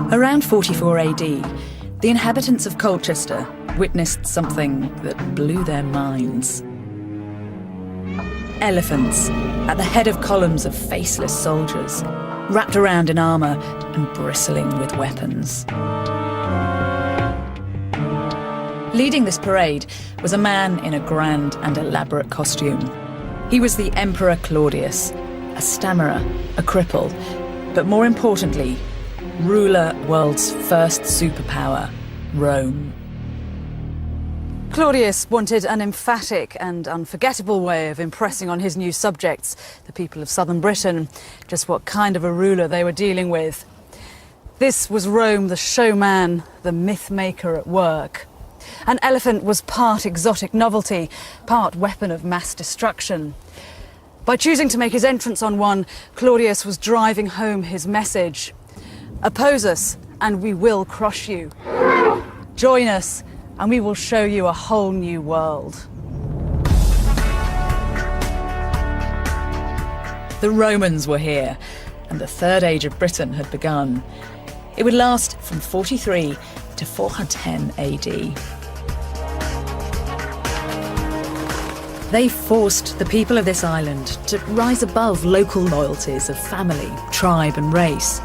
Around 44 AD, the inhabitants of Colchester witnessed something that blew their minds. Elephants at the head of columns of faceless soldiers, wrapped around in armour and bristling with weapons. Leading this parade was a man in a grand and elaborate costume. He was the Emperor Claudius, a stammerer, a cripple, but more importantly, ruler world's first superpower, Rome. Claudius wanted an emphatic and unforgettable way of impressing on his new subjects, the people of southern Britain, just what kind of a ruler they were dealing with. This was Rome, the showman, the myth-maker at work. An elephant was part exotic novelty, part weapon of mass destruction. By choosing to make his entrance on one, Claudius was driving home his message. Oppose us, and we will crush you. Join us, and we will show you a whole new world. The Romans were here, and the Third Age of Britain had begun. It would last from 43 to 410 AD. They forced the people of this island to rise above local loyalties of family, tribe and race.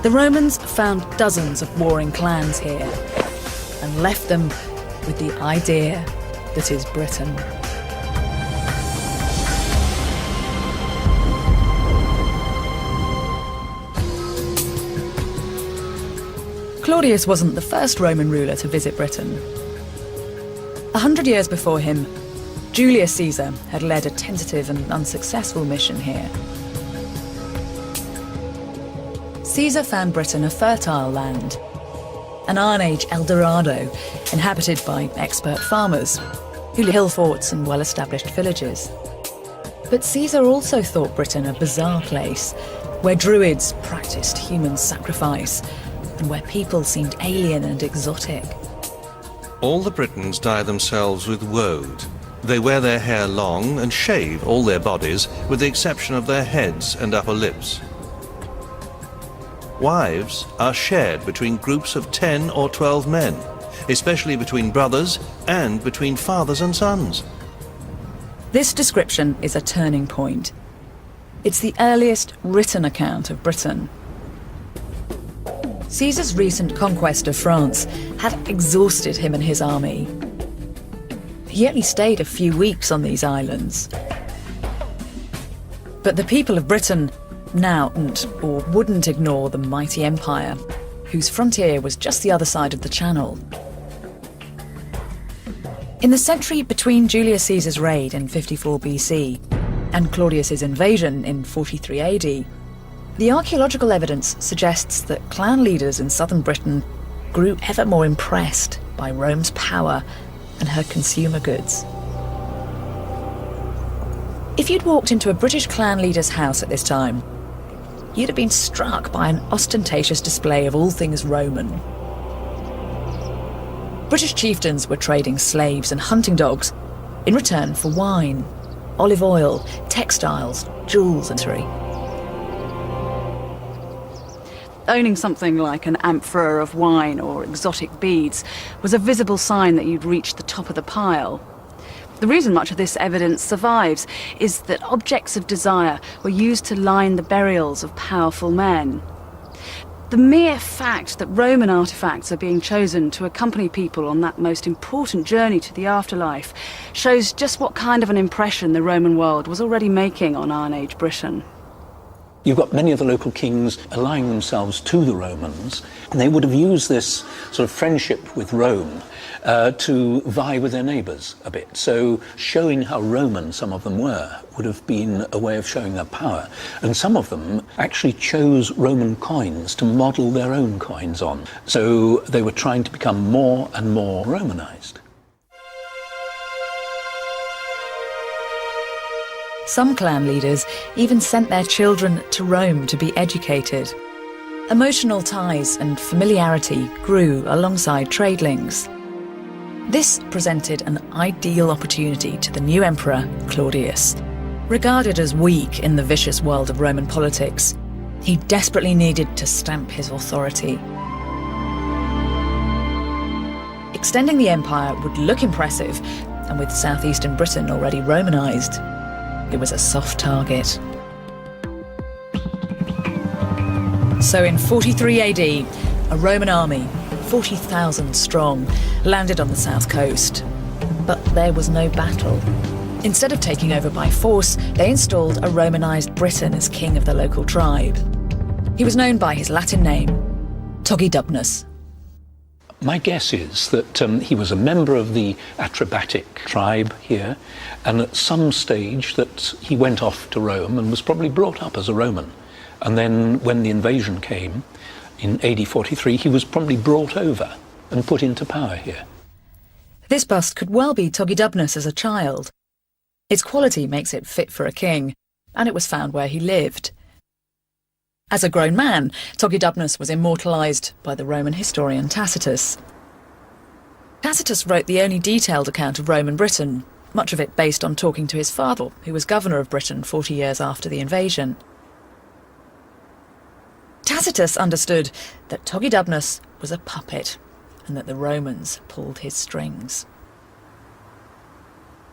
The Romans found dozens of warring clans here and left them with the idea that is Britain. Claudius wasn't the first Roman ruler to visit Britain. 100 years before him, Julius Caesar had led a tentative and unsuccessful mission here. Caesar found Britain a fertile land, an Iron Age El Dorado inhabited by expert farmers who lived in hill forts and well-established villages. But Caesar also thought Britain a bizarre place where druids practiced human sacrifice and where people seemed alien and exotic. All the Britons dye themselves with woad. They wear their hair long and shave all their bodies with the exception of their heads and upper lips. Wives are shared between groups of 10 or 12 men, especially between brothers and between fathers and sons. This description is a turning point. It's the earliest written account of Britain. Caesar's recent conquest of France had exhausted him and his army. He only stayed a few weeks on these islands. But the people of Britain now wouldn't ignore the mighty empire, whose frontier was just the other side of the Channel. In the century between Julius Caesar's raid in 54 BC and Claudius's invasion in 43 AD, the archaeological evidence suggests that clan leaders in southern Britain grew ever more impressed by Rome's power and her consumer goods. If you'd walked into a British clan leader's house at this time, you'd have been struck by an ostentatious display of all things Roman. British chieftains were trading slaves and hunting dogs in return for wine, olive oil, textiles, jewels and jewelry. Owning something like an amphora of wine or exotic beads was a visible sign that you'd reached the top of the pile. The reason much of this evidence survives is that objects of desire were used to line the burials of powerful men. The mere fact that Roman artefacts are being chosen to accompany people on that most important journey to the afterlife shows just what kind of an impression the Roman world was already making on Iron Age Britain. You've got many of the local kings allying themselves to the Romans, and they would have used this sort of friendship with Rome to vie with their neighbours a bit. So showing how Roman some of them were would have been a way of showing their power. And some of them actually chose Roman coins to model their own coins on. So they were trying to become more and more Romanised. Some clan leaders even sent their children to Rome to be educated. Emotional ties and familiarity grew alongside trade links. This presented an ideal opportunity to the new emperor, Claudius. Regarded as weak in the vicious world of Roman politics, He desperately needed to stamp his authority. Extending the empire would look impressive, and with southeastern Britain already Romanised, it was a soft target. So in 43 AD, a Roman army, 40,000 strong, landed on the south coast. But there was no battle. Instead of taking over by force, they installed a Romanised Briton as king of the local tribe. He was known by his Latin name, Togidubnus. My guess is that he was a member of the Atrebatic tribe here, and at some stage that he went off to Rome and was probably brought up as a Roman. And then when the invasion came in AD 43, he was probably brought over and put into power here. This bust could well be Togidubnus as a child. Its quality makes it fit for a king, and it was found where he lived. As a grown man, Togidubnus was immortalised by the Roman historian Tacitus. Tacitus wrote the only detailed account of Roman Britain, much of it based on talking to his father, who was governor of Britain 40 years after the invasion. Tacitus understood that Togidubnus was a puppet, and that the Romans pulled his strings.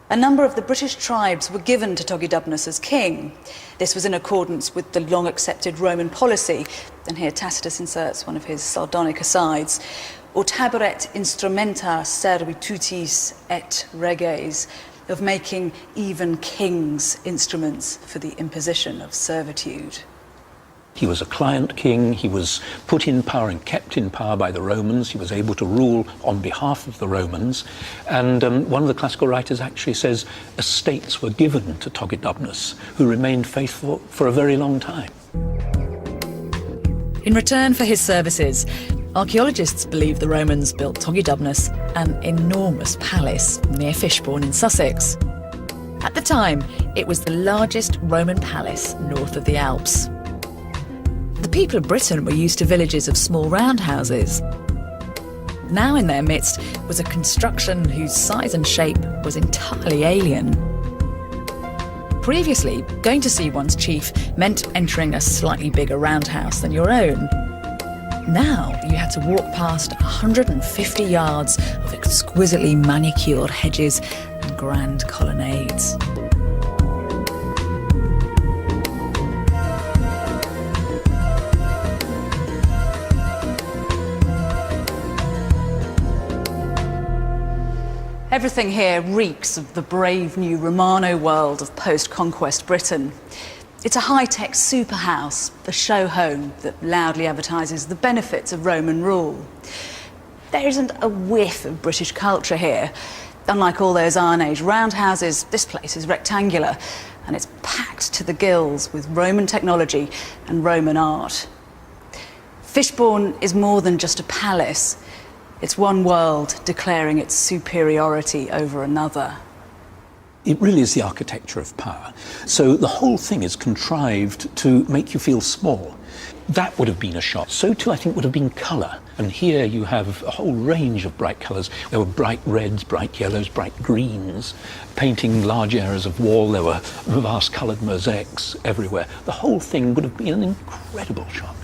A number of the British tribes were given to Togidubnus as king. This was in accordance with the long-accepted Roman policy, and here Tacitus inserts one of his sardonic asides, "Ut haburet instrumenta servitutis et reges," of making even kings instruments for the imposition of servitude. He was a client king, he was put in power and kept in power by the Romans, he was able to rule on behalf of the Romans, and one of the classical writers actually says estates were given to Togidubnus, who remained faithful for a very long time. In return for his services, archaeologists believe the Romans built Togidubnus an enormous palace near Fishbourne in Sussex. At the time, it was the largest Roman palace north of the Alps. The people of Britain were used to villages of small roundhouses. Now in their midst was a construction whose size and shape was entirely alien. Previously, going to see one's chief meant entering a slightly bigger roundhouse than your own. Now you had to walk past 150 yards of exquisitely manicured hedges and grand colonnades. Everything here reeks of the brave new Romano world of post-conquest Britain. It's a high-tech super house, a show home that loudly advertises the benefits of Roman rule. There isn't a whiff of British culture here. Unlike all those Iron Age roundhouses, this place is rectangular, and it's packed to the gills with Roman technology and Roman art. Fishbourne is more than just a palace. It's one world declaring its superiority over another. It really is the architecture of power. So the whole thing is contrived to make you feel small. That would have been a shock. So too, I think, would have been colour. And here you have a whole range of bright colours. There were bright reds, bright yellows, bright greens, painting large areas of wall. There were vast coloured mosaics everywhere. The whole thing would have been an incredible shock.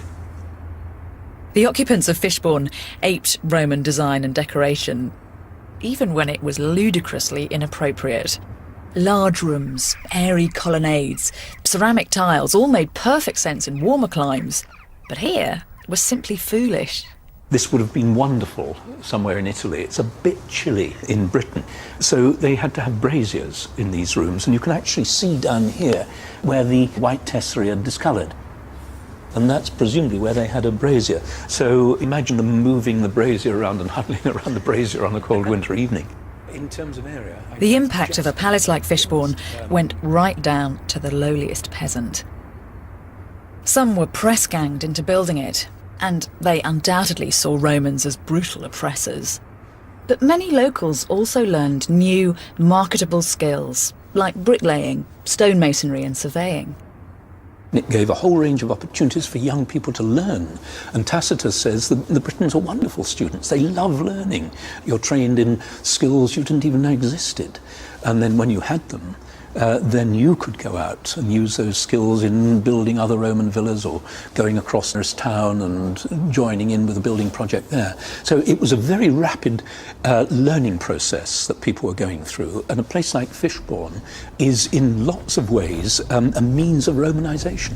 The occupants of Fishbourne aped Roman design and decoration, even when it was ludicrously inappropriate. Large rooms, airy colonnades, ceramic tiles all made perfect sense in warmer climes, but here was simply foolish. This would have been wonderful somewhere in Italy. It's a bit chilly in Britain. So they had to have braziers in these rooms, and you can actually see down here where the white tesserae are discoloured. And that's presumably where they had a brazier. So imagine them moving the brazier around and huddling around the brazier on a cold winter evening. In terms of area, the impact of a palace like Fishbourne went right down to the lowliest peasant. Some were press-ganged into building it, and they undoubtedly saw Romans as brutal oppressors. But many locals also learned new, marketable skills, like bricklaying, stonemasonry and surveying. It gave a whole range of opportunities for young people to learn. And Tacitus says that the Britons are wonderful students. They love learning. You're trained in skills you didn't even know existed. And then when you had them, then you could go out and use those skills in building other Roman villas or going across this town and joining in with a building project there. So it was a very rapid learning process that people were going through, and a place like Fishbourne is in lots of ways a means of Romanisation.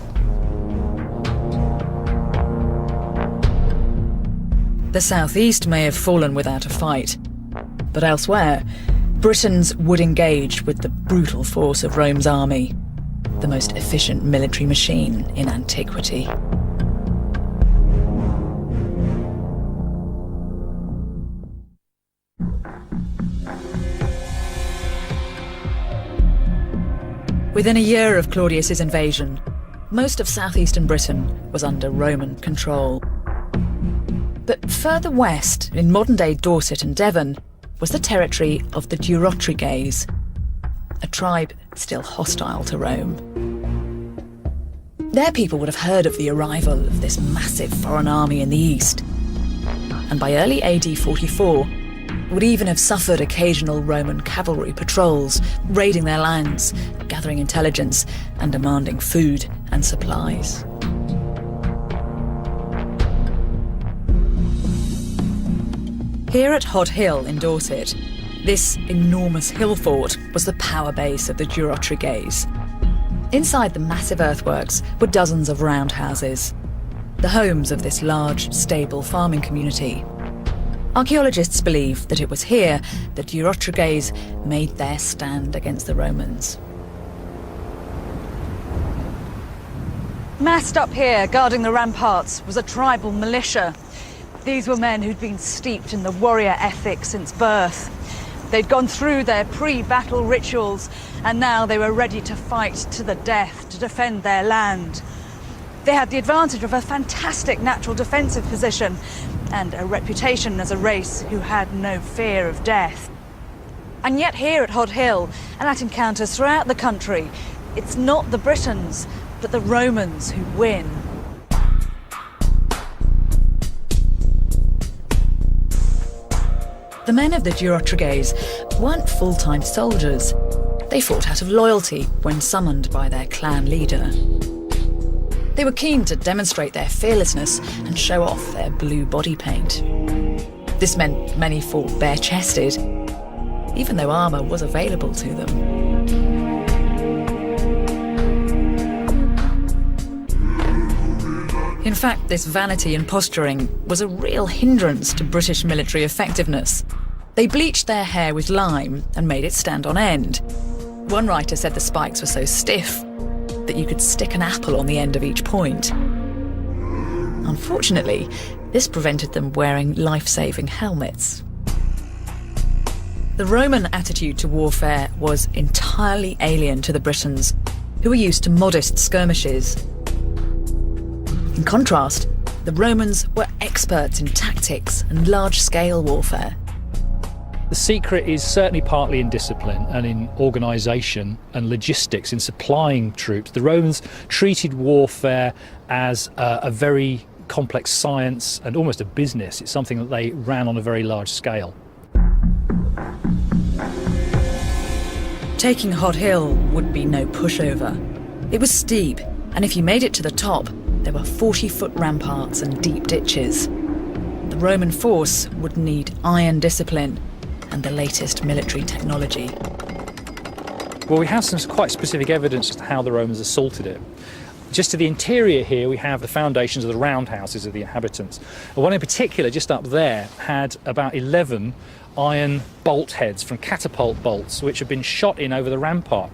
The southeast may have fallen without a fight, but elsewhere, Britons would engage with the brutal force of Rome's army, the most efficient military machine in antiquity. Within a year of Claudius's invasion, most of southeastern Britain was under Roman control. But further west, in modern-day Dorset and Devon, was the territory of the Durotriges, a tribe still hostile to Rome. Their people would have heard of the arrival of this massive foreign army in the east, and by early AD 44, would even have suffered occasional Roman cavalry patrols, raiding their lands, gathering intelligence, and demanding food and supplies. Here at Hod Hill in Dorset, this enormous hill fort was the power base of the Durotriges. Inside the massive earthworks were dozens of roundhouses, the homes of this large, stable farming community. Archaeologists believe that it was here the Durotriges made their stand against the Romans. Massed up here, guarding the ramparts, was a tribal militia. These were men who'd been steeped in the warrior ethic since birth. They'd gone through their pre-battle rituals, and now they were ready to fight to the death to defend their land. They had the advantage of a fantastic natural defensive position and a reputation as a race who had no fear of death. And yet here at Hod Hill, and at encounters throughout the country, it's not the Britons, but the Romans who win. The men of the Durotriges weren't full-time soldiers. They fought out of loyalty when summoned by their clan leader. They were keen to demonstrate their fearlessness and show off their blue body paint. This meant many fought bare-chested, even though armour was available to them. In fact, this vanity and posturing was a real hindrance to British military effectiveness. They bleached their hair with lime and made it stand on end. One writer said the spikes were so stiff that you could stick an apple on the end of each point. Unfortunately, this prevented them wearing life-saving helmets. The Roman attitude to warfare was entirely alien to the Britons, who were used to modest skirmishes. In contrast, the Romans were experts in tactics and large-scale warfare. The secret is certainly partly in discipline and in organisation and logistics, in supplying troops. The Romans treated warfare as a very complex science and almost a business. It's something that they ran on a very large scale. Taking Hod Hill would be no pushover. It was steep, and if you made it to the top, there were 40-foot ramparts and deep ditches. The Roman force would need iron discipline and the latest military technology. Well, we have some quite specific evidence as to how the Romans assaulted it. Just to the interior here, we have the foundations of the roundhouses of the inhabitants. And one in particular, just up there, had about 11 iron bolt heads from catapult bolts, which had been shot in over the rampart.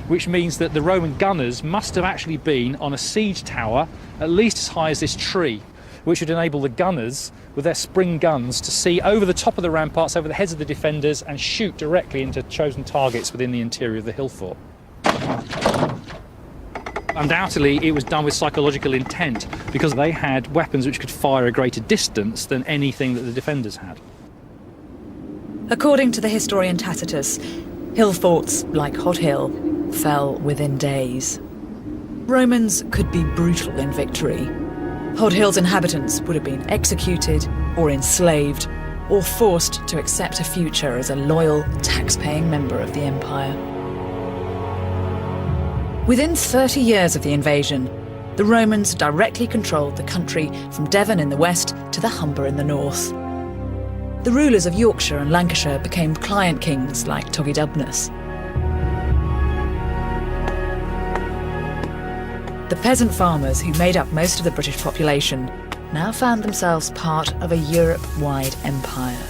Which means that the Roman gunners must have actually been on a siege tower at least as high as this tree, which would enable the gunners, with their spring guns, to see over the top of the ramparts, over the heads of the defenders, and shoot directly into chosen targets within the interior of the hill fort. Undoubtedly, it was done with psychological intent, because they had weapons which could fire a greater distance than anything that the defenders had. According to the historian Tacitus, hill forts like Hod Hill fell within days. Romans could be brutal in victory. Hod Hill's inhabitants would have been executed or enslaved, or forced to accept a future as a loyal, tax-paying member of the empire. Within 30 years of the invasion, the Romans directly controlled the country from Devon in the west to the Humber in the north. The rulers of Yorkshire and Lancashire became client kings like Togedubnus. The peasant farmers who made up most of the British population now found themselves part of a Europe-wide empire.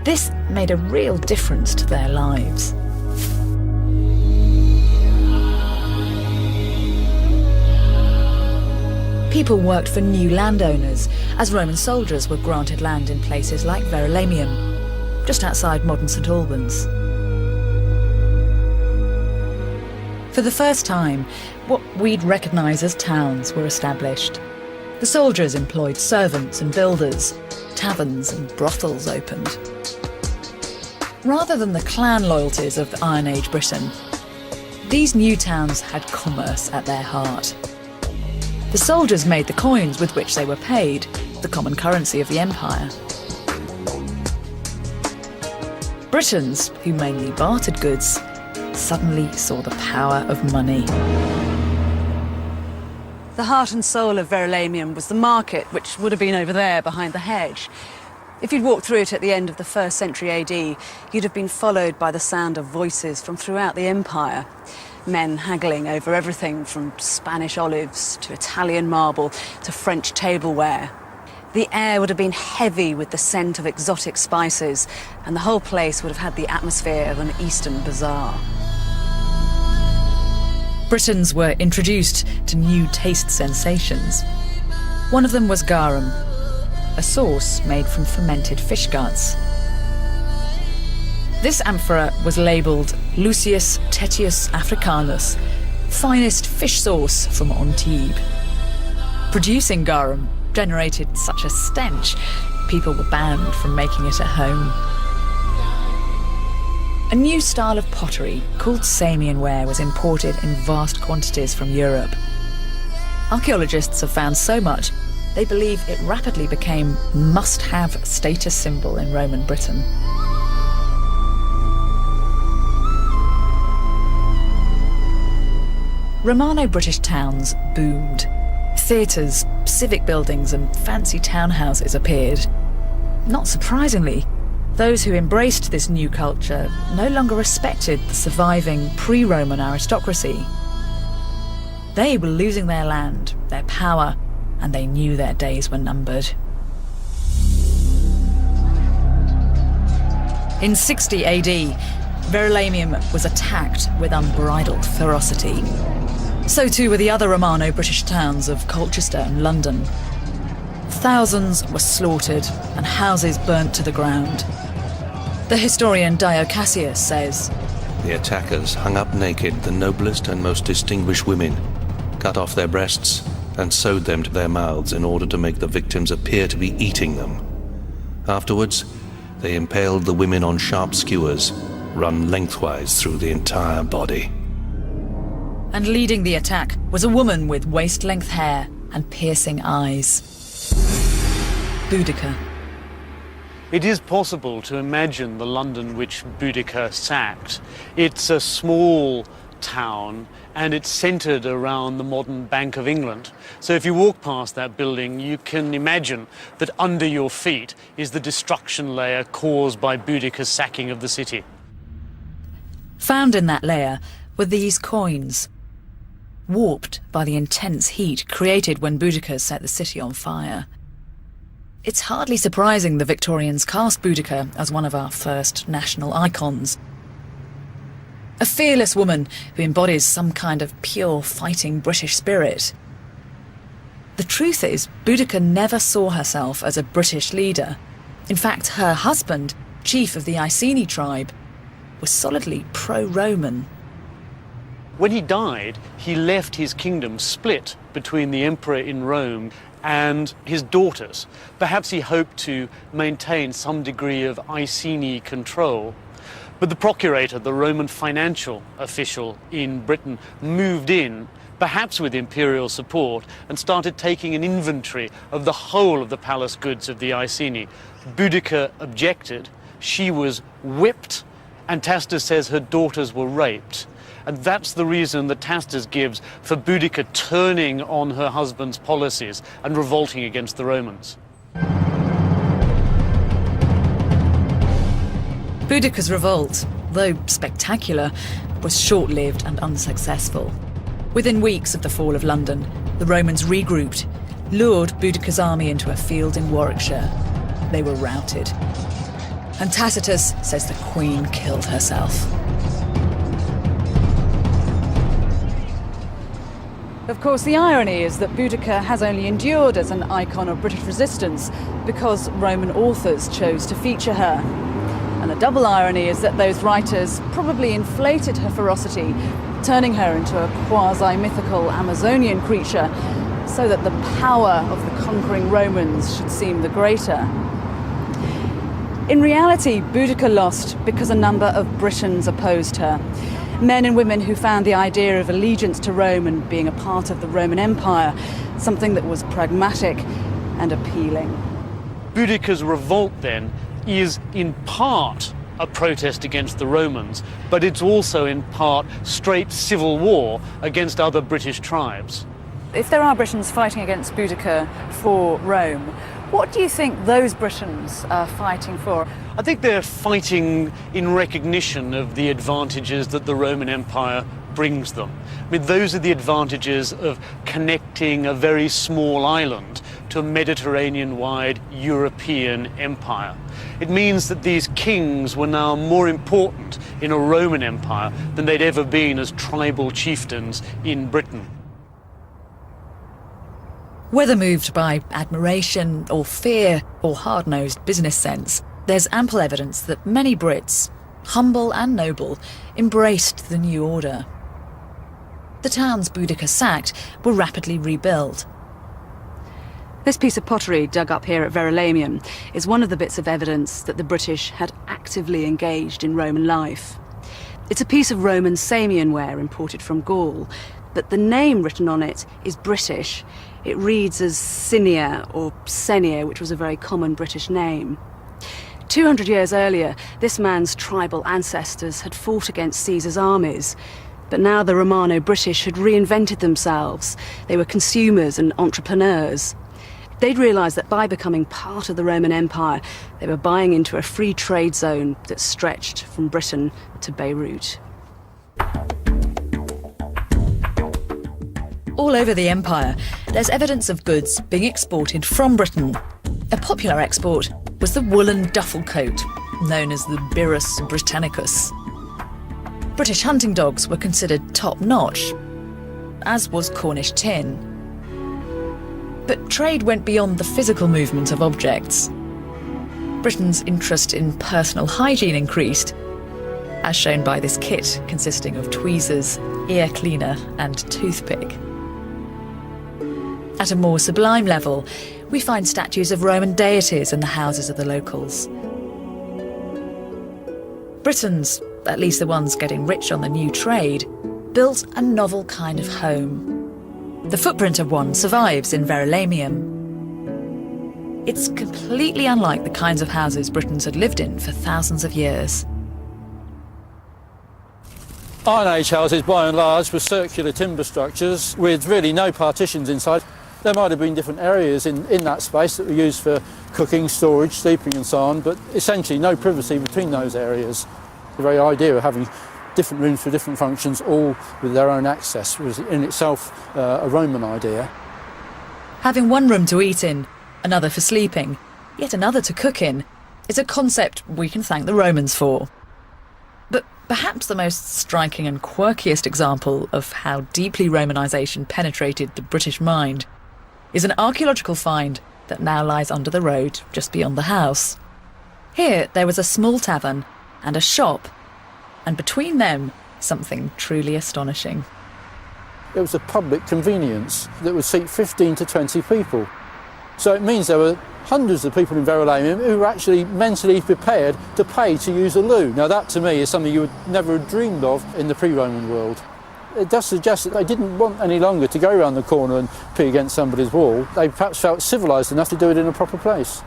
This made a real difference to their lives. People worked for new landowners, as Roman soldiers were granted land in places like Verulamium, just outside modern St Albans. For the first time, what we'd recognise as towns were established. The soldiers employed servants and builders, taverns and brothels opened. Rather than the clan loyalties of Iron Age Britain, these new towns had commerce at their heart. The soldiers made the coins with which they were paid, the common currency of the empire. Britons, who mainly bartered goods, suddenly saw the power of money. The heart and soul of Verulamium was the market, which would have been over there behind the hedge. If you'd walked through it at the end of the 1st century AD, you'd have been followed by the sound of voices from throughout the empire. Men haggling over everything from Spanish olives to Italian marble to French tableware. The air would have been heavy with the scent of exotic spices, and the whole place would have had the atmosphere of an Eastern bazaar. Britons were introduced to new taste sensations. One of them was garum, a sauce made from fermented fish guts. This amphora was labelled Lucius Tetius Africanus, finest fish sauce from Antibes. Producing garum generated such a stench, people were banned from making it at home. A new style of pottery, called Samian ware, was imported in vast quantities from Europe. Archaeologists have found so much, they believe it rapidly became a must-have status symbol in Roman Britain. Romano-British towns boomed. Theatres, civic buildings and fancy townhouses appeared. Not surprisingly, those who embraced this new culture no longer respected the surviving pre-Roman aristocracy. They were losing their land, their power, and they knew their days were numbered. In 60 AD, Verulamium was attacked with unbridled ferocity. So too were the other Romano-British towns of Colchester and London. Thousands were slaughtered and houses burnt to the ground. The historian Dio Cassius says, The attackers hung up naked the noblest and most distinguished women, cut off their breasts, and sewed them to their mouths in order to make the victims appear to be eating them. Afterwards, they impaled the women on sharp skewers, run lengthwise through the entire body. And leading the attack was a woman with waist-length hair and piercing eyes. Boudica. It is possible to imagine the London which Boudica sacked. It's a small town and it's centred around the modern Bank of England. So if you walk past that building, you can imagine that under your feet is the destruction layer caused by Boudica's sacking of the city. Found in that layer were these coins, warped by the intense heat created when Boudica set the city on fire. It's hardly surprising the Victorians cast Boudica as one of our first national icons. A fearless woman who embodies some kind of pure fighting British spirit. The truth is, Boudica never saw herself as a British leader. In fact, her husband, chief of the Iceni tribe, was solidly pro-Roman. When he died, he left his kingdom split between the emperor in Rome and his daughters. Perhaps he hoped to maintain some degree of Iceni control. But the procurator, the Roman financial official in Britain, moved in perhaps with imperial support, and started taking an inventory of the whole of the palace goods of the Iceni. Boudicca objected. She was whipped, and Tacitus says her daughters were raped. And that's the reason that Tacitus gives for Boudicca turning on her husband's policies and revolting against the Romans. Boudicca's revolt, though spectacular, was short-lived and unsuccessful. Within weeks of the fall of London, the Romans regrouped, lured Boudicca's army into a field in Warwickshire. They were routed. And Tacitus says the Queen killed herself. Of course, the irony is that Boudicca has only endured as an icon of British resistance because Roman authors chose to feature her. And the double irony is that those writers probably inflated her ferocity, turning her into a quasi-mythical Amazonian creature, so that the power of the conquering Romans should seem the greater. In reality, Boudicca lost because a number of Britons opposed her. Men and women who found the idea of allegiance to Rome and being a part of the Roman Empire something that was pragmatic and appealing. Boudicca's revolt, then, is in part a protest against the Romans, but it's also in part straight civil war against other British tribes. If there are Britons fighting against Boudicca for Rome, what do you think those Britons are fighting for? I think they're fighting in recognition of the advantages that the Roman Empire brings them. I mean, those are the advantages of connecting a very small island to a Mediterranean-wide European empire. It means that these kings were now more important in a Roman Empire than they'd ever been as tribal chieftains in Britain. Whether moved by admiration or fear or hard-nosed business sense, there's ample evidence that many Brits, humble and noble, embraced the new order. The towns Boudicca sacked were rapidly rebuilt. This piece of pottery dug up here at Verulamium is one of the bits of evidence that the British had actively engaged in Roman life. It's a piece of Roman Samian ware imported from Gaul, but the name written on it is British. It reads as Sinia or Senia, which was a very common British name. 200 years earlier, this man's tribal ancestors had fought against Caesar's armies. But now the Romano-British had reinvented themselves. They were consumers and entrepreneurs. They'd realised that by becoming part of the Roman Empire, they were buying into a free trade zone that stretched from Britain to Beirut. All over the empire, there's evidence of goods being exported from Britain. A popular export was the woolen duffel coat, known as the Birrus Britannicus. British hunting dogs were considered top-notch, as was Cornish tin. But trade went beyond the physical movement of objects. Britain's interest in personal hygiene increased, as shown by this kit consisting of tweezers, ear cleaner and toothpick. At a more sublime level, we find statues of Roman deities in the houses of the locals. Britons, at least the ones getting rich on the new trade, built a novel kind of home. The footprint of one survives in Verulamium. It's completely unlike the kinds of houses Britons had lived in for thousands of years. Iron Age houses, by and large, were circular timber structures with really no partitions inside. There might have been different areas in that space that were used for cooking, storage, sleeping and so on, but essentially no privacy between those areas. The very idea of having different rooms for different functions, all with their own access, was in itself a Roman idea. Having one room to eat in, another for sleeping, yet another to cook in, is a concept we can thank the Romans for. But perhaps the most striking and quirkiest example of how deeply Romanisation penetrated the British mind is an archaeological find that now lies under the road just beyond the house. Here there was a small tavern and a shop, and between them, something truly astonishing. It was a public convenience that would seat 15 to 20 people. So it means there were hundreds of people in Verulamium who were actually mentally prepared to pay to use a loo. Now that to me is something you would never have dreamed of in the pre-Roman world. It does suggest that they didn't want any longer to go around the corner and pee against somebody's wall. They perhaps felt civilised enough to do it in a proper place.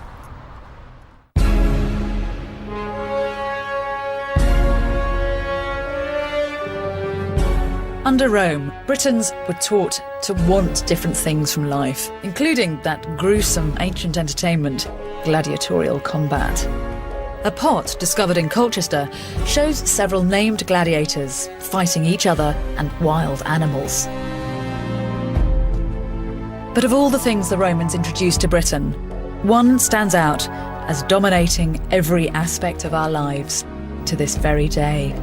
Under Rome, Britons were taught to want different things from life, including that gruesome ancient entertainment, gladiatorial combat. A pot discovered in Colchester shows several named gladiators fighting each other and wild animals. But of all the things the Romans introduced to Britain, one stands out as dominating every aspect of our lives to this very day.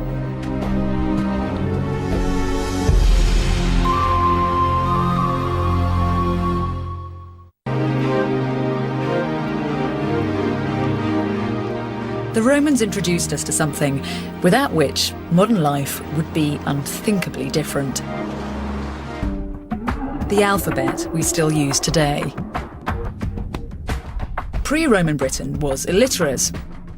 The Romans introduced us to something without which modern life would be unthinkably different. The alphabet we still use today. Pre-Roman Britain was illiterate,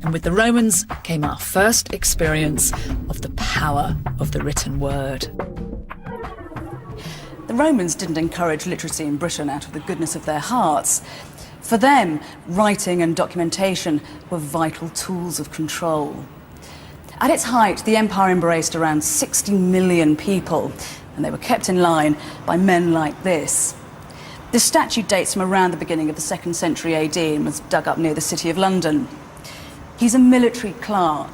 and with the Romans came our first experience of the power of the written word. The Romans didn't encourage literacy in Britain out of the goodness of their hearts. For them, writing and documentation were vital tools of control. At its height, the empire embraced around 60 million people, and they were kept in line by men like this. This statue dates from around the beginning of the 2nd century AD and was dug up near the City of London. He's a military clerk.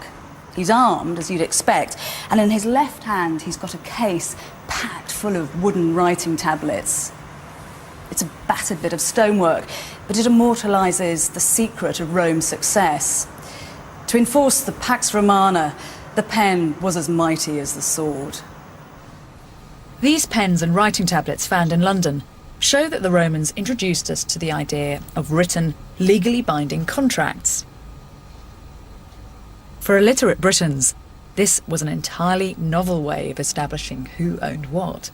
He's armed, as you'd expect, and in his left hand he's got a case packed full of wooden writing tablets. It's a battered bit of stonework, but it immortalises the secret of Rome's success. To enforce the Pax Romana, the pen was as mighty as the sword. These pens and writing tablets found in London show that the Romans introduced us to the idea of written, legally binding contracts. For illiterate Britons, this was an entirely novel way of establishing who owned what.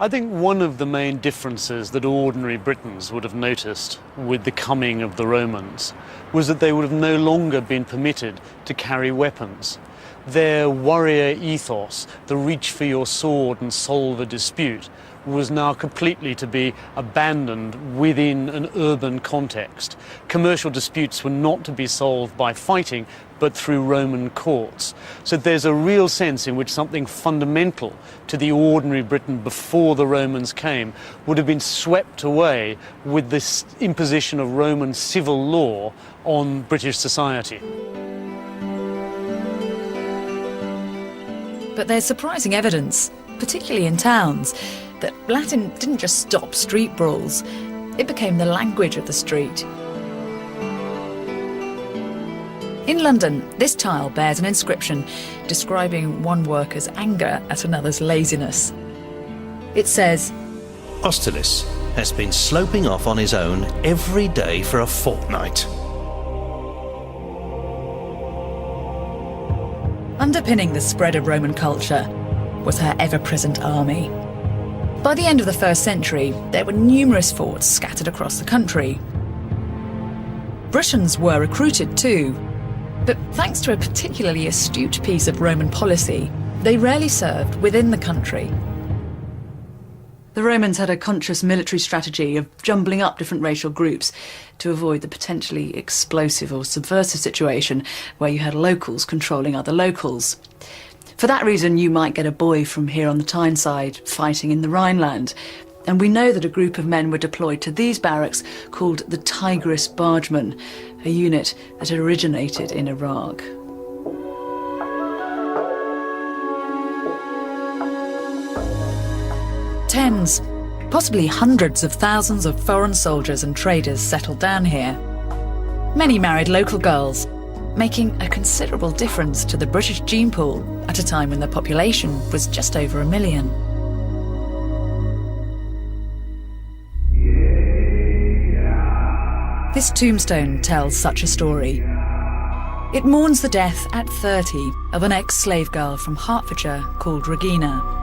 I think one of the main differences that ordinary Britons would have noticed with the coming of the Romans was that they would have no longer been permitted to carry weapons. Their warrior ethos, the reach for your sword and solve a dispute, was now completely to be abandoned within an urban context. Commercial disputes were not to be solved by fighting, but through Roman courts. So there's a real sense in which something fundamental to the ordinary Briton before the Romans came would have been swept away with this imposition of Roman civil law on British society. But there's surprising evidence, particularly in towns, that Latin didn't just stop street brawls, it became the language of the street. In London, this tile bears an inscription describing one worker's anger at another's laziness. It says, Hostilis has been sloping off on his own every day for a fortnight. Underpinning the spread of Roman culture was her ever-present army. By the end of the 1st century, there were numerous forts scattered across the country. Britons were recruited too, but thanks to a particularly astute piece of Roman policy, they rarely served within the country. The Romans had a conscious military strategy of jumbling up different racial groups to avoid the potentially explosive or subversive situation where you had locals controlling other locals. For that reason, you might get a boy from here on the Tyneside fighting in the Rhineland. And we know that a group of men were deployed to these barracks called the Tigris Bargemen, a unit that originated in Iraq. Tens, possibly hundreds of thousands of foreign soldiers and traders settled down here. Many married local girls, making a considerable difference to the British gene pool at a time when the population was just over 1 million. This tombstone tells such a story. It mourns the death at 30 of an ex-slave girl from Hertfordshire called Regina.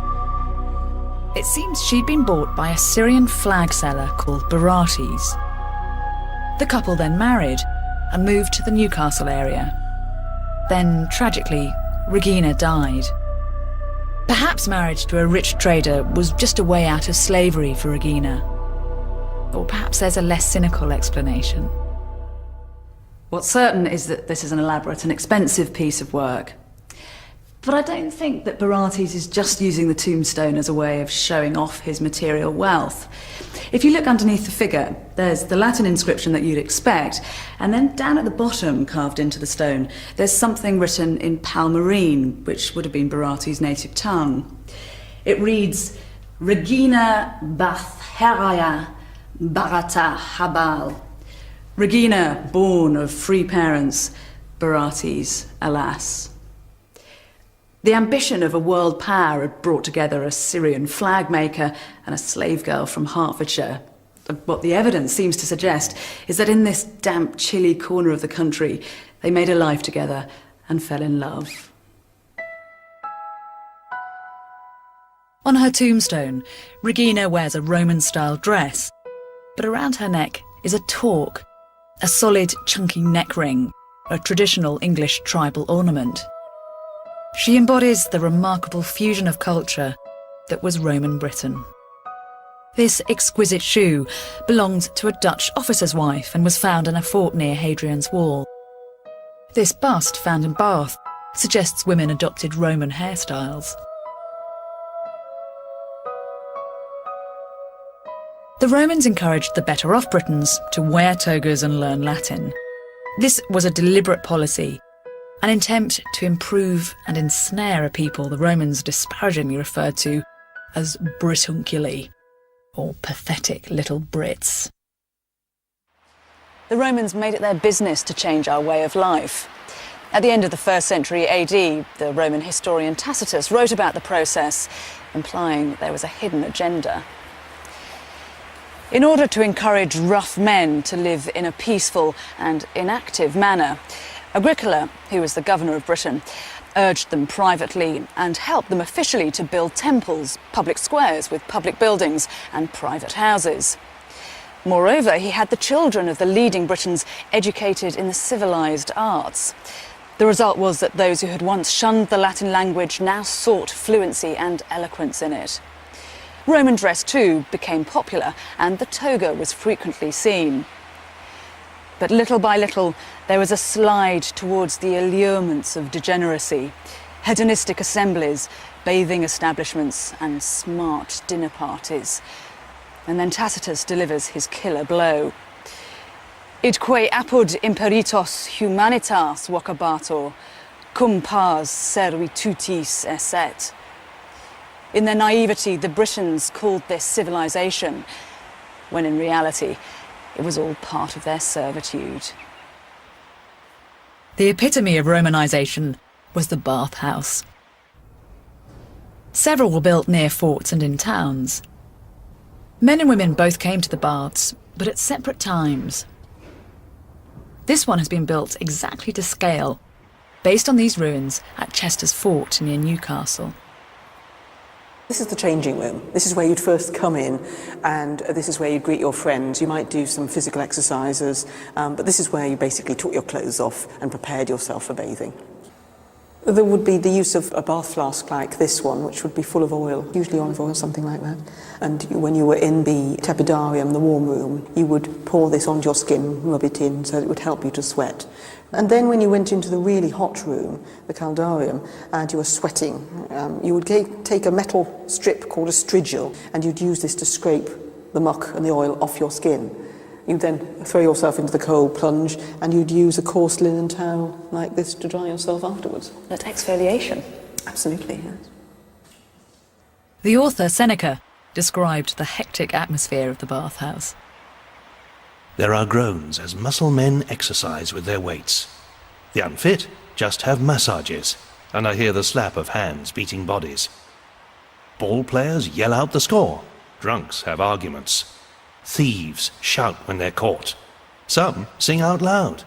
It seems she'd been bought by a Syrian flag seller called Barates. The couple then married and moved to the Newcastle area. Then, tragically, Regina died. Perhaps marriage to a rich trader was just a way out of slavery for Regina. Or perhaps there's a less cynical explanation. What's certain is that this is an elaborate and expensive piece of work. But I don't think that Barates is just using the tombstone as a way of showing off his material wealth. If you look underneath the figure, there's the Latin inscription that you'd expect, and then down at the bottom, carved into the stone, there's something written in Palmyrene, which would have been Barates' native tongue. It reads, Regina Bath Heraya Barata Habal. Regina, born of free parents, Barates, alas. The ambition of a world power had brought together a Syrian flag maker and a slave girl from Hertfordshire. What the evidence seems to suggest is that in this damp, chilly corner of the country, they made a life together and fell in love. On her tombstone, Regina wears a Roman-style dress, but around her neck is a torque, a solid, chunky neck ring, a traditional English tribal ornament. She embodies the remarkable fusion of culture that was Roman Britain. This exquisite shoe belonged to a Dutch officer's wife and was found in a fort near Hadrian's Wall. This bust, found in Bath, suggests women adopted Roman hairstyles. The Romans encouraged the better-off Britons to wear togas and learn Latin. This was a deliberate policy, an attempt to improve and ensnare a people the Romans disparagingly referred to as Britunculi, or pathetic little Brits. The Romans made it their business to change our way of life. At the end of the 1st century AD, the Roman historian Tacitus wrote about the process, implying that there was a hidden agenda. In order to encourage rough men to live in a peaceful and inactive manner, Agricola, who was the governor of Britain, urged them privately and helped them officially to build temples, public squares with public buildings and private houses. Moreover, he had the children of the leading Britons educated in the civilised arts. The result was that those who had once shunned the Latin language now sought fluency and eloquence in it. Roman dress, too, became popular, and the toga was frequently seen. But little by little, there was a slide towards the allurements of degeneracy, hedonistic assemblies, bathing establishments, and smart dinner parties. And then Tacitus delivers his killer blow. Idque apud imperitos humanitas vocabator, cum pars servitutis esset. In their naivety, the Britons called this civilization, when in reality, it was all part of their servitude. The epitome of Romanisation was the bathhouse. Several were built near forts and in towns. Men and women both came to the baths, but at separate times. This one has been built exactly to scale, based on these ruins at Chester's Fort near Newcastle. This is the changing room. This is where you'd first come in, and this is where you'd greet your friends. You might do some physical exercises, but this is where you basically took your clothes off and prepared yourself for bathing. There would be the use of a bath flask like this one, which would be full of oil, usually olive oil, something like that. And when you were in the tepidarium, the warm room, you would pour this onto your skin, rub it in, so it would help you to sweat. And then when you went into the really hot room, the caldarium, and you were sweating, you would take a metal strip called a strigil, and you'd use this to scrape the muck and the oil off your skin. You'd then throw yourself into the cold plunge, and you'd use a coarse linen towel like this to dry yourself afterwards. That's exfoliation. Absolutely, yes. The author Seneca described the hectic atmosphere of the bathhouse. There are groans as muscle men exercise with their weights. The unfit just have massages, and I hear the slap of hands beating bodies. Ball players yell out the score. Drunks have arguments. Thieves shout when they're caught. Some sing out loud.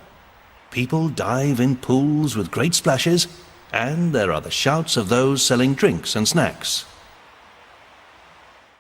People dive in pools with great splashes, and there are the shouts of those selling drinks and snacks.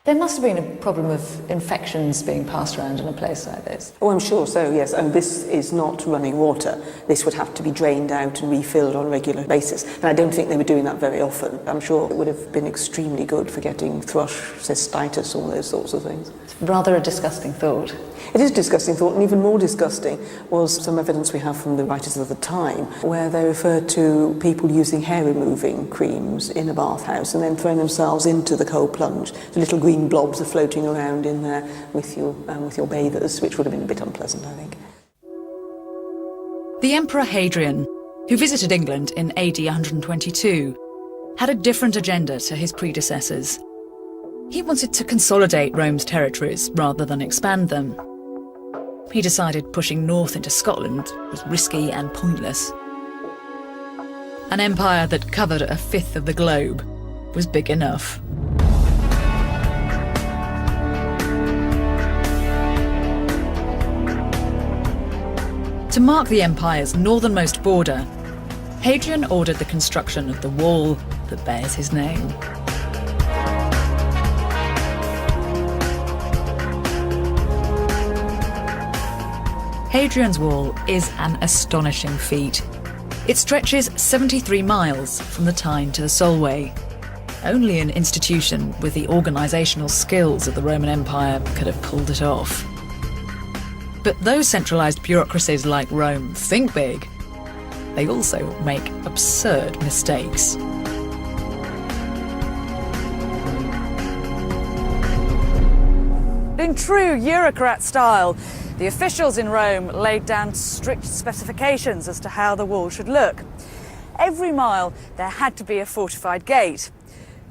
There must have been a problem of infections being passed around in a place like this. Oh, I'm sure so, yes. And this is not running water. This would have to be drained out and refilled on a regular basis. And I don't think they were doing that very often. I'm sure it would have been extremely good for getting thrush, cystitis, all those sorts of things. It's rather a disgusting thought. It is a disgusting thought, and even more disgusting was some evidence we have from the writers of the time, where they referred to people using hair-removing creams in a bathhouse and then throwing themselves into the cold plunge. The little green blobs are floating around in there with your bathers, which would have been a bit unpleasant, I think. The Emperor Hadrian, who visited England in AD 122, had a different agenda to his predecessors. He wanted to consolidate Rome's territories rather than expand them. He decided pushing north into Scotland was risky and pointless. An empire that covered a fifth of the globe was big enough. To mark the empire's northernmost border, Hadrian ordered the construction of the wall that bears his name. Hadrian's Wall is an astonishing feat. It stretches 73 miles from the Tyne to the Solway. Only an institution with the organisational skills of the Roman Empire could have pulled it off. But those centralised bureaucracies like Rome think big. They also make absurd mistakes. In true bureaucrat style, the officials in Rome laid down strict specifications as to how the wall should look. Every mile there had to be a fortified gate.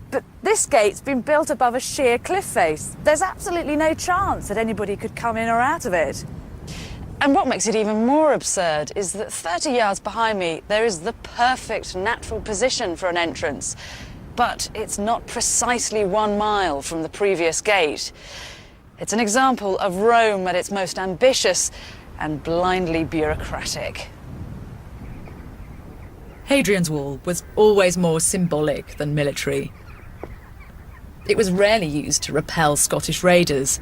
But this gate's been built above a sheer cliff face. There's absolutely no chance that anybody could come in or out of it. And what makes it even more absurd is that 30 yards behind me there is the perfect natural position for an entrance. But it's not precisely 1 mile from the previous gate. It's an example of Rome at its most ambitious and blindly bureaucratic. Hadrian's Wall was always more symbolic than military. It was rarely used to repel Scottish raiders,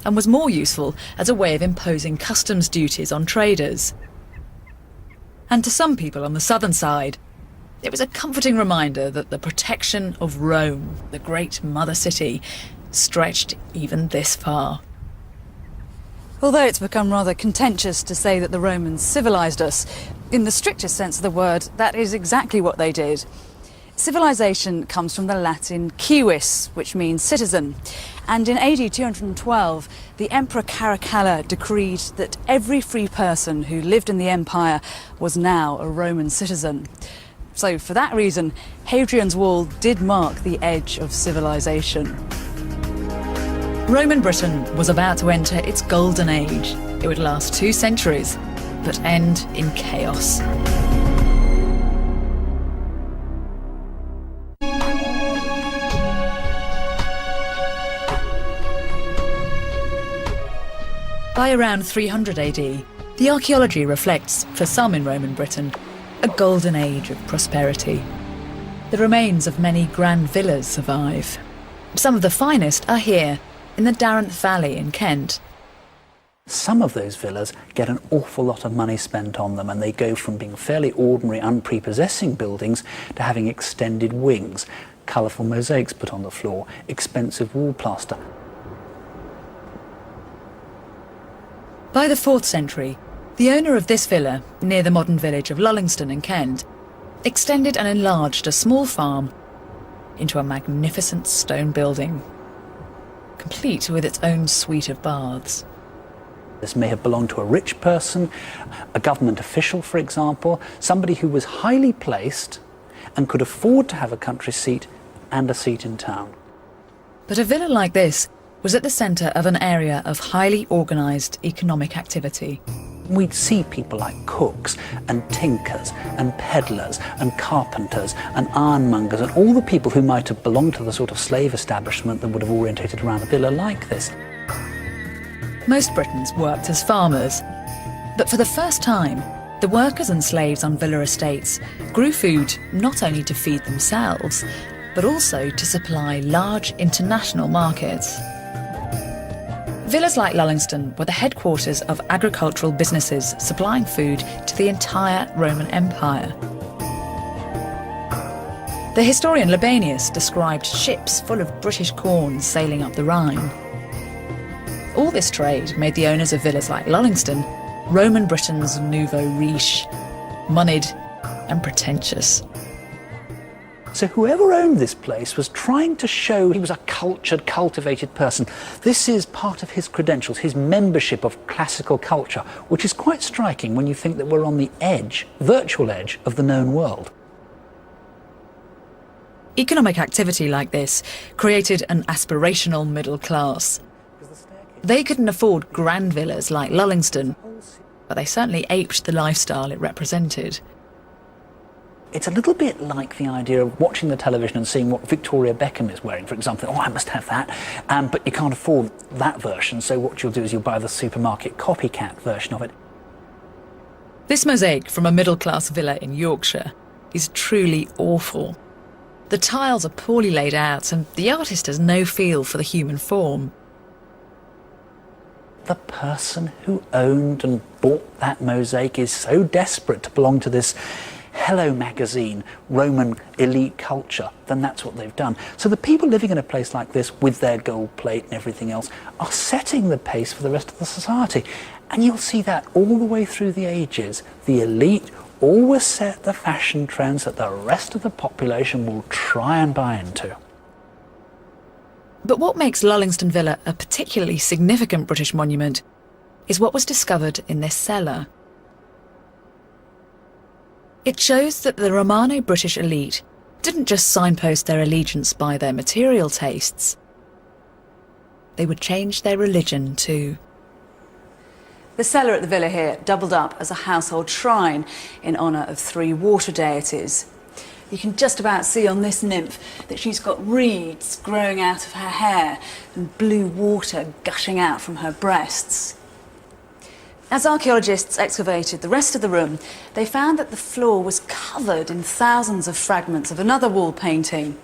and was more useful as a way of imposing customs duties on traders. And to some people on the southern side, it was a comforting reminder that the protection of Rome, the great mother city, stretched even this far. Although it's become rather contentious to say that the Romans civilised us, in the strictest sense of the word, that is exactly what they did. Civilization comes from the Latin civis, which means citizen. And in AD 212, the Emperor Caracalla decreed that every free person who lived in the empire was now a Roman citizen. So for that reason, Hadrian's Wall did mark the edge of civilization. Roman Britain was about to enter its golden age. It would last 2 centuries, but end in chaos. By around 300 AD, the archaeology reflects, for some in Roman Britain, a golden age of prosperity. The remains of many grand villas survive. Some of the finest are here, in the Darenth Valley in Kent. Some of those villas get an awful lot of money spent on them, and they go from being fairly ordinary, unprepossessing buildings to having extended wings, colourful mosaics put on the floor, expensive wall plaster. By the 4th century, the owner of this villa, near the modern village of Lullingston in Kent, extended and enlarged a small farm into a magnificent stone building, complete with its own suite of baths. This may have belonged to a rich person, a government official, for example, somebody who was highly placed and could afford to have a country seat and a seat in town. But a villa like this was at the centre of an area of highly organised economic activity. We'd see people like cooks and tinkers and peddlers and carpenters and ironmongers and all the people who might have belonged to the sort of slave establishment that would have orientated around a villa like this. Most Britons worked as farmers, but for the first time, the workers and slaves on villa estates grew food not only to feed themselves, but also to supply large international markets. Villas like Lullingston were the headquarters of agricultural businesses supplying food to the entire Roman Empire. The historian Libanius described ships full of British corn sailing up the Rhine. All this trade made the owners of villas like Lullingston Roman Britain's nouveau riche, moneyed and pretentious. So whoever owned this place was trying to show he was a cultured, cultivated person. This is part of his credentials, his membership of classical culture, which is quite striking when you think that we're on the edge, virtual edge, of the known world. Economic activity like this created an aspirational middle class. They couldn't afford grand villas like Lullingston, but they certainly aped the lifestyle it represented. It's a little bit like the idea of watching the television and seeing what Victoria Beckham is wearing, for example. Oh, I must have that. But you can't afford that version, so what you'll do is you'll buy the supermarket copycat version of it. This mosaic from a middle-class villa in Yorkshire is truly awful. The tiles are poorly laid out and the artist has no feel for the human form. The person who owned and bought that mosaic is so desperate to belong to this Hello magazine, Roman elite culture, then that's what they've done. So the people living in a place like this with their gold plate and everything else are setting the pace for the rest of the society. And you'll see that all the way through the ages. The elite always set the fashion trends that the rest of the population will try and buy into. But what makes Lullingston Villa a particularly significant British monument is what was discovered in this cellar. It shows that the Romano-British elite didn't just signpost their allegiance by their material tastes. They would change their religion too. The cellar at the villa here doubled up as a household shrine in honour of 3 water deities. You can just about see on this nymph that she's got reeds growing out of her hair and blue water gushing out from her breasts. As archaeologists excavated the rest of the room, they found that the floor was covered in thousands of fragments of another wall painting.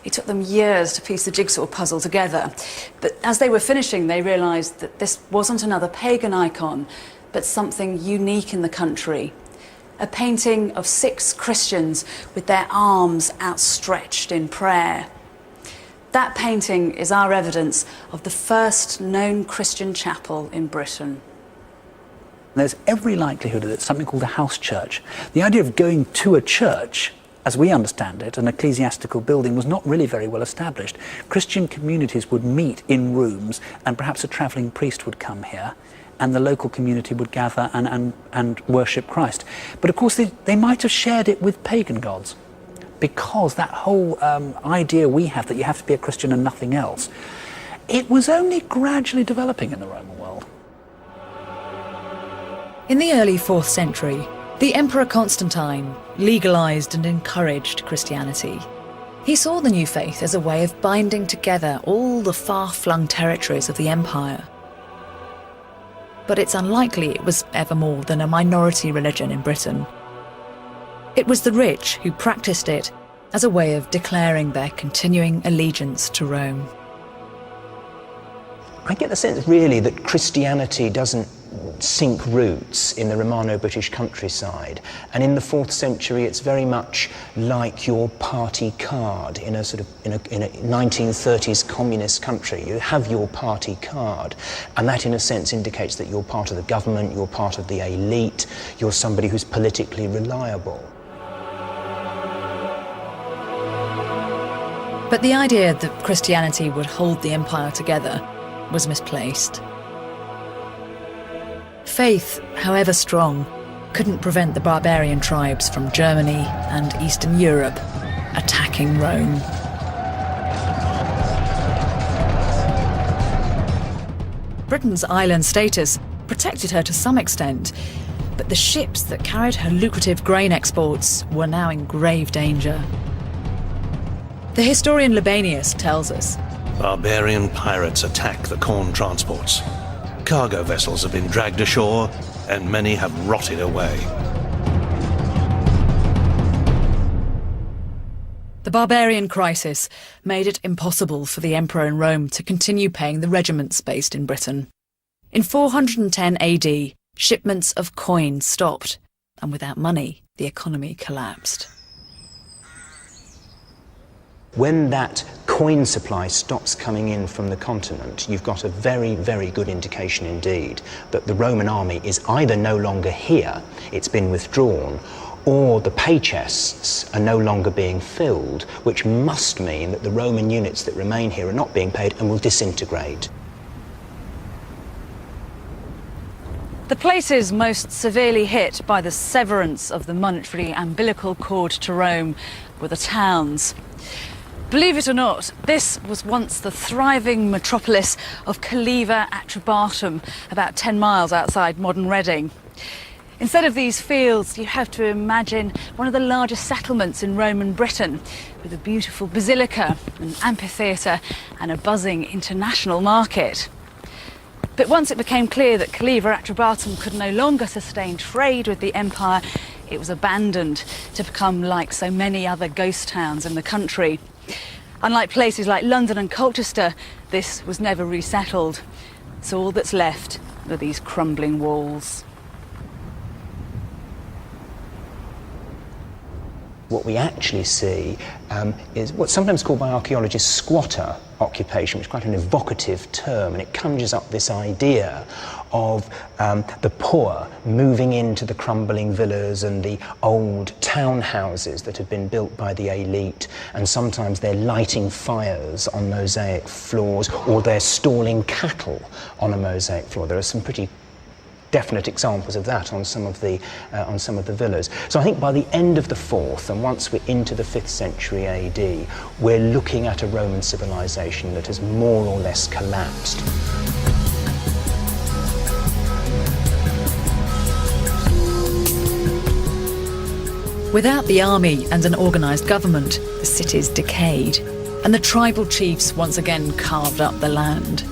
It took them years to piece the jigsaw puzzle together, but as they were finishing, they realised that this wasn't another pagan icon, but something unique in the country. A painting of 6 Christians with their arms outstretched in prayer. That painting is our evidence of the first known Christian chapel in Britain. There's every likelihood that it's something called a house church. The idea of going to a church, as we understand it, an ecclesiastical building, was not really very well established. Christian communities would meet in rooms, and perhaps a travelling priest would come here, and the local community would gather and worship Christ. But of course they might have shared it with pagan gods, because that whole idea we have that you have to be a Christian and nothing else, it was only gradually developing in the Roman world. In the early 4th century, the Emperor Constantine legalised and encouraged Christianity. He saw the new faith as a way of binding together all the far-flung territories of the empire. But it's unlikely it was ever more than a minority religion in Britain. It was the rich who practiced it as a way of declaring their continuing allegiance to Rome. I get the sense, really, that Christianity doesn't sink roots in the Romano-British countryside, and in the 4th century it's very much like your party card in a 1930s communist country. You have your party card, and that in a sense indicates that you're part of the government, you're part of the elite, you're somebody who's politically reliable. But the idea that Christianity would hold the empire together was misplaced. Faith, however strong, couldn't prevent the barbarian tribes from Germany and Eastern Europe attacking Rome. Britain's island status protected her to some extent, but the ships that carried her lucrative grain exports were now in grave danger. The historian Libanius tells us, Barbarian pirates attack the corn transports. Cargo vessels have been dragged ashore, and many have rotted away. The barbarian crisis made it impossible for the emperor in Rome to continue paying the regiments based in Britain. In 410 AD, shipments of coin stopped, and without money, the economy collapsed. When that coin supply stops coming in from the continent, you've got a very, very good indication indeed that the Roman army is either no longer here, it's been withdrawn, or the pay chests are no longer being filled, which must mean that the Roman units that remain here are not being paid and will disintegrate. The places most severely hit by the severance of the monetary umbilical cord to Rome were the towns. Believe it or not, this was once the thriving metropolis of Caliva Atrebatum, about 10 miles outside modern Reading. Instead of these fields, you have to imagine one of the largest settlements in Roman Britain, with a beautiful basilica, an amphitheatre and a buzzing international market. But once it became clear that Caliva Atrebatum could no longer sustain trade with the empire, it was abandoned to become like so many other ghost towns in the country. Unlike places like London and Colchester, this was never resettled. So all that's left are these crumbling walls. What we actually see is what's sometimes called by archaeologists squatter occupation, which is quite an evocative term, and it conjures up this idea of the poor moving into the crumbling villas and the old townhouses that have been built by the elite, and sometimes they're lighting fires on mosaic floors, or they're stalling cattle on a mosaic floor. There are some pretty definite examples of that on some of the villas. So I think by the end of the 4th, and once we're into the 5th century AD, we're looking at a Roman civilization that has more or less collapsed. Without the army and an organised government, the cities decayed, and the tribal chiefs once again carved up the land.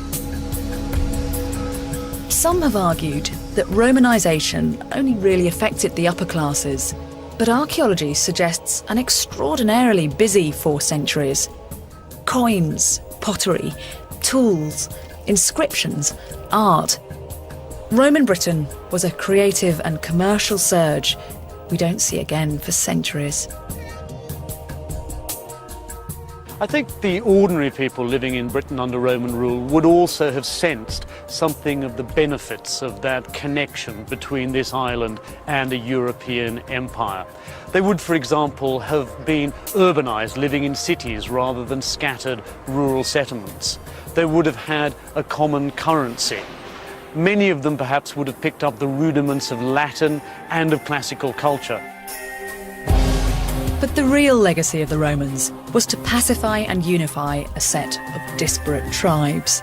Some have argued that Romanisation only really affected the upper classes, but archaeology suggests an extraordinarily busy 4 centuries. Coins, pottery, tools, inscriptions, art. Roman Britain was a creative and commercial surge we don't see again for centuries. I think the ordinary people living in Britain under Roman rule would also have sensed something of the benefits of that connection between this island and a European empire. They would, for example, have been urbanized, living in cities rather than scattered rural settlements. They would have had a common currency. Many of them perhaps would have picked up the rudiments of Latin and of classical culture. But the real legacy of the Romans was to pacify and unify a set of disparate tribes.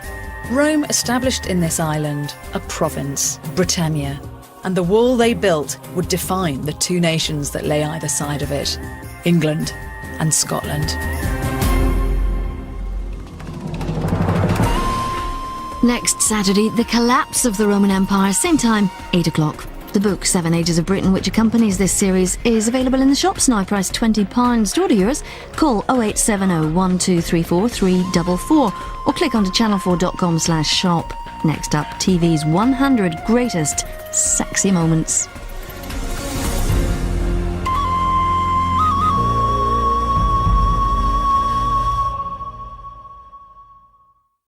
Rome established in this island a province, Britannia, and the wall they built would define the 2 nations that lay either side of it, England and Scotland. Next Saturday, the collapse of the Roman Empire, same time, 8 o'clock. The book 7 Ages of Britain, which accompanies this series, is available in the shops now, priced £20. To order yours, call 0870 1234 344 or click onto channel4.com/shop. Next up, TV's 100 greatest sexy moments.